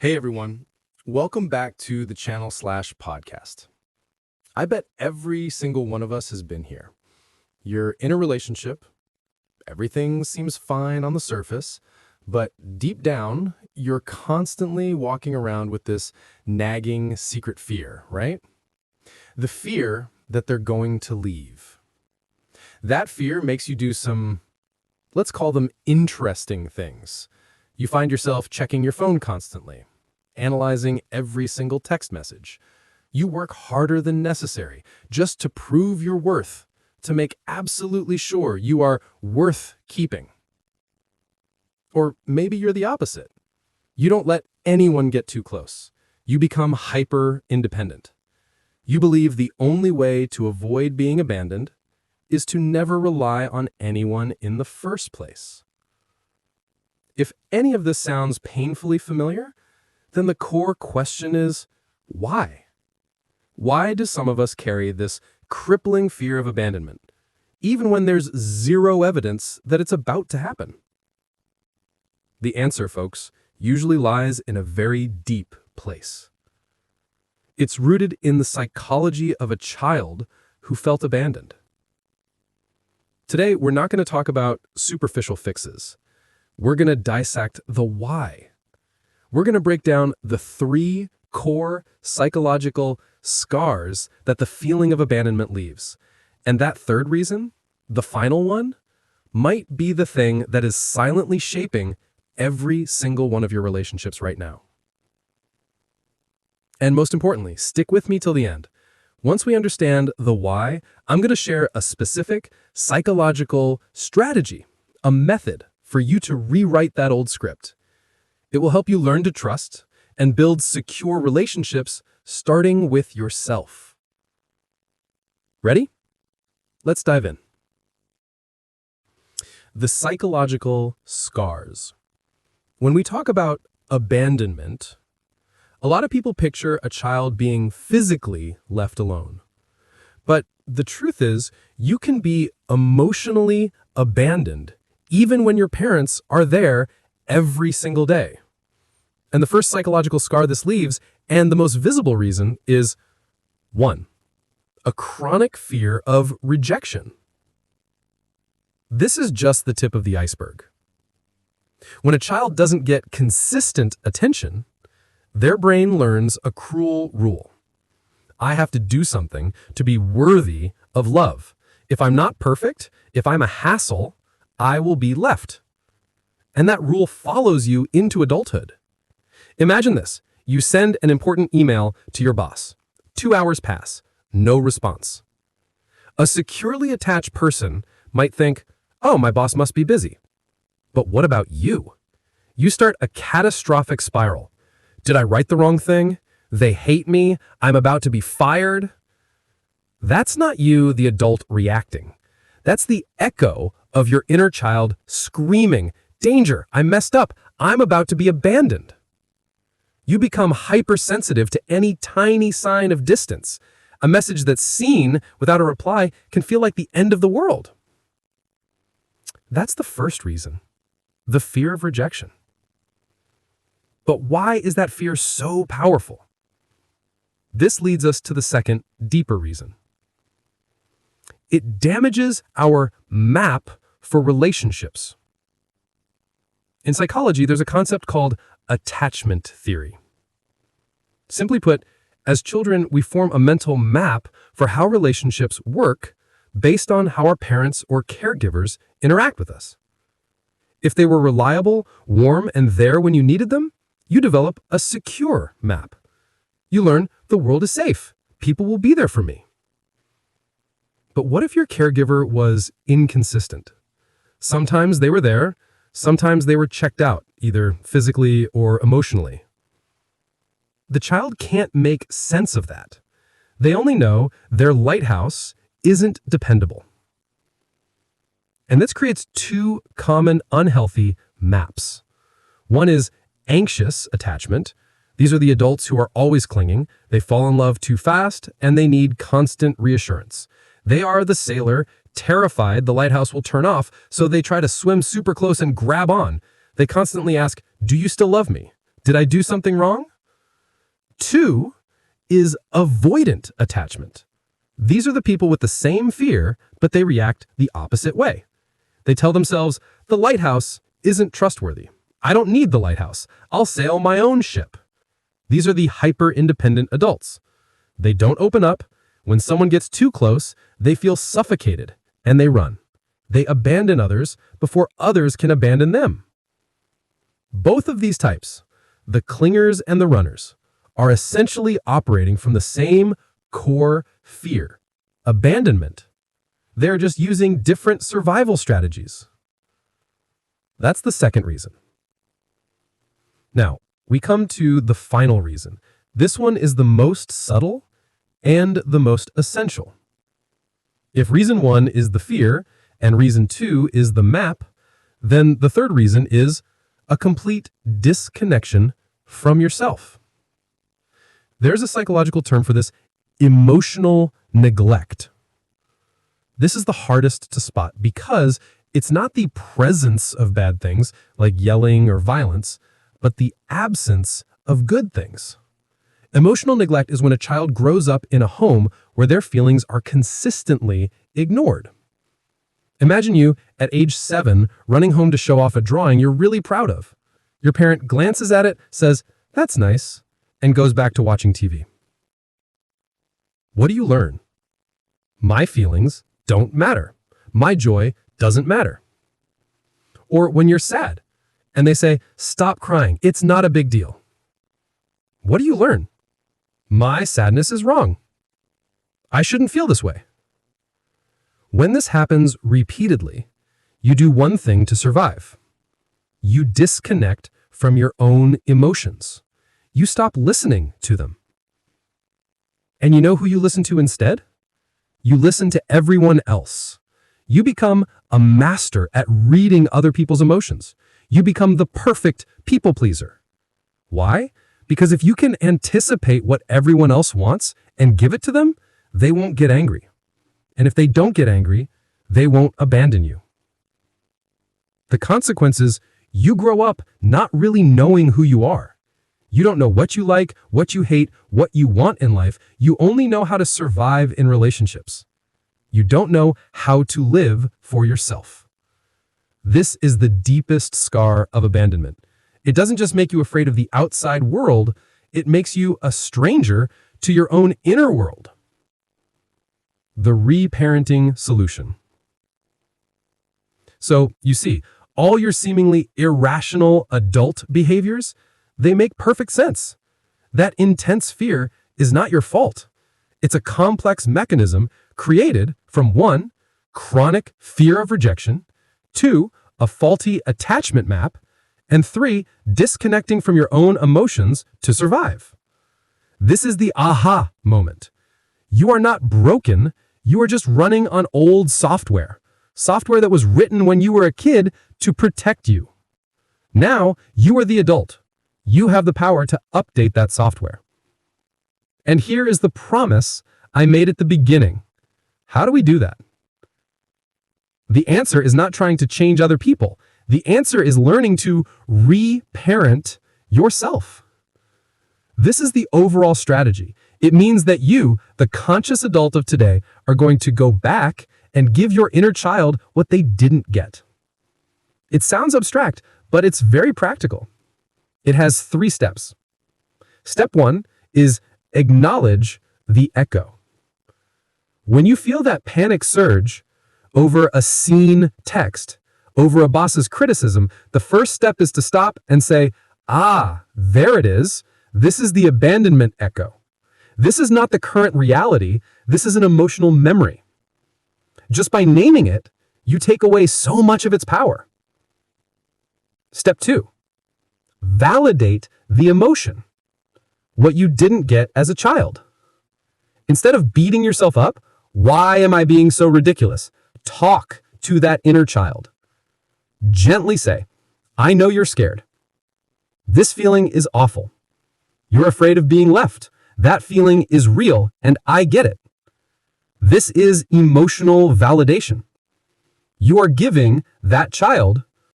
Hey everyone, welcome back to the channel/podcast. I bet every single one of us has been here. You're in a relationship, everything seems fine on the surface, but deep down, you're constantly walking around with this nagging secret fear, right? The fear that they're going to leave. That fear makes you do some, let's call them interesting things. You find yourself checking your phone constantly, analyzing every single text message. You work harder than necessary just to prove your worth, to make absolutely sure you are worth keeping. Or maybe you're the opposite. You don't let anyone get too close. You become hyper-independent. You believe the only way to avoid being abandoned is to never rely on anyone in the first place. If any of this sounds painfully familiar, then the core question is, why? Why do some of us carry this crippling fear of abandonment, even when there's zero evidence that it's about to happen? The answer, folks, usually lies in a very deep place. It's rooted in the psychology of a child who felt abandoned. Today, we're not going to talk about superficial fixes. We're going to dissect the why. We're going to break down the 3 core psychological scars that the feeling of abandonment leaves. And that third reason, the final one, might be the thing that is silently shaping every single one of your relationships right now. And most importantly, stick with me till the end. Once we understand the why, I'm going to share a specific psychological strategy, a method for you to rewrite that old script. It will help you learn to trust and build secure relationships, starting with yourself. Ready? Let's dive in. The psychological scars. When we talk about abandonment, a lot of people picture a child being physically left alone. But the truth is, you can be emotionally abandoned even when your parents are there every single day. And the first psychological scar this leaves, and the most visible reason, is 1. A chronic fear of rejection. This is just the tip of the iceberg. When a child doesn't get consistent attention, their brain learns a cruel rule. I have to do something to be worthy of love. If I'm not perfect, if I'm a hassle, I will be left. And that rule follows you into adulthood. Imagine this. You send an important email to your boss. 2 hours pass. No response. A securely attached person might think, oh, my boss must be busy. But what about you? You start a catastrophic spiral. Did I write the wrong thing? They hate me. I'm about to be fired. That's not you, the adult, reacting. That's the echo of your inner child screaming, danger, I messed up, I'm about to be abandoned. You become hypersensitive to any tiny sign of distance. A message that's seen without a reply can feel like the end of the world. That's the first reason, the fear of rejection. But why is that fear so powerful? This leads us to the second, deeper reason. It damages our map for relationships. In psychology, there's a concept called attachment theory. Simply put, as children, we form a mental map for how relationships work based on how our parents or caregivers interact with us. If they were reliable, warm, and there when you needed them, you develop a secure map. You learn the world is safe. People will be there for me. But what if your caregiver was inconsistent? Sometimes they were there, sometimes they were checked out, either physically or emotionally. The child can't make sense of that. They only know their lighthouse isn't dependable. And this creates 2 common unhealthy maps. One is anxious attachment. These are the adults who are always clinging. They fall in love too fast, and they need constant reassurance. They are the sailor, terrified the lighthouse will turn off, so they try to swim super close and grab on. They constantly ask, do you still love me? Did I do something wrong? 2 is avoidant attachment. These are the people with the same fear, but they react the opposite way. They tell themselves, the lighthouse isn't trustworthy. I don't need the lighthouse. I'll sail my own ship. These are the hyper-independent adults. They don't open up. When someone gets too close, they feel suffocated, and they run. They abandon others before others can abandon them. Both of these types, the clingers and the runners, are essentially operating from the same core fear, abandonment. They're just using different survival strategies. That's the second reason. Now, we come to the final reason. This one is the most subtle and the most essential. If reason 1 is the fear and reason 2 is the map, then the third reason is a complete disconnection from yourself. There's a psychological term for this: emotional neglect. This is the hardest to spot because it's not the presence of bad things like yelling or violence, but the absence of good things. Emotional neglect is when a child grows up in a home where their feelings are consistently ignored. Imagine you, at age 7, running home to show off a drawing you're really proud of. Your parent glances at it, says, "That's nice," and goes back to watching TV. What do you learn? My feelings don't matter. My joy doesn't matter. Or when you're sad, and they say, "Stop crying, it's not a big deal." What do you learn? My sadness is wrong. I shouldn't feel this way. When this happens repeatedly, you do one thing to survive. You disconnect from your own emotions. You stop listening to them. And you know who you listen to instead? You listen to everyone else. You become a master at reading other people's emotions. You become the perfect people pleaser. Why? Because if you can anticipate what everyone else wants and give it to them, they won't get angry. And if they don't get angry, they won't abandon you. The consequence is you grow up not really knowing who you are. You don't know what you like, what you hate, what you want in life. You only know how to survive in relationships. You don't know how to live for yourself. This is the deepest scar of abandonment. It doesn't just make you afraid of the outside world, it makes you a stranger to your own inner world. The reparenting solution. So, you see, all your seemingly irrational adult behaviors, they make perfect sense. That intense fear is not your fault. It's a complex mechanism created from 1, chronic fear of rejection, 2, a faulty attachment map, and 3, disconnecting from your own emotions to survive. This is the aha moment. You are not broken, you are just running on old software. Software that was written when you were a kid to protect you. Now, you are the adult. You have the power to update that software. And here is the promise I made at the beginning. How do we do that? The answer is not trying to change other people. The answer is learning to reparent yourself. This is the overall strategy. It means that you, the conscious adult of today, are going to go back and give your inner child what they didn't get. It sounds abstract, but it's very practical. It has 3 steps. Step 1 is acknowledge the echo. When you feel that panic surge over a seen text, over a boss's criticism, the first step is to stop and say, "Ah, there it is. This is the abandonment echo. This is not the current reality. This is an emotional memory." Just by naming it, you take away so much of its power. Step 2, validate the emotion, what you didn't get as a child. Instead of beating yourself up, "Why am I being so ridiculous?" Talk to that inner child. Gently say, "I know you're scared. This feeling is awful. You're afraid of being left. That feeling is real, and I get it." This is emotional validation. You are giving that child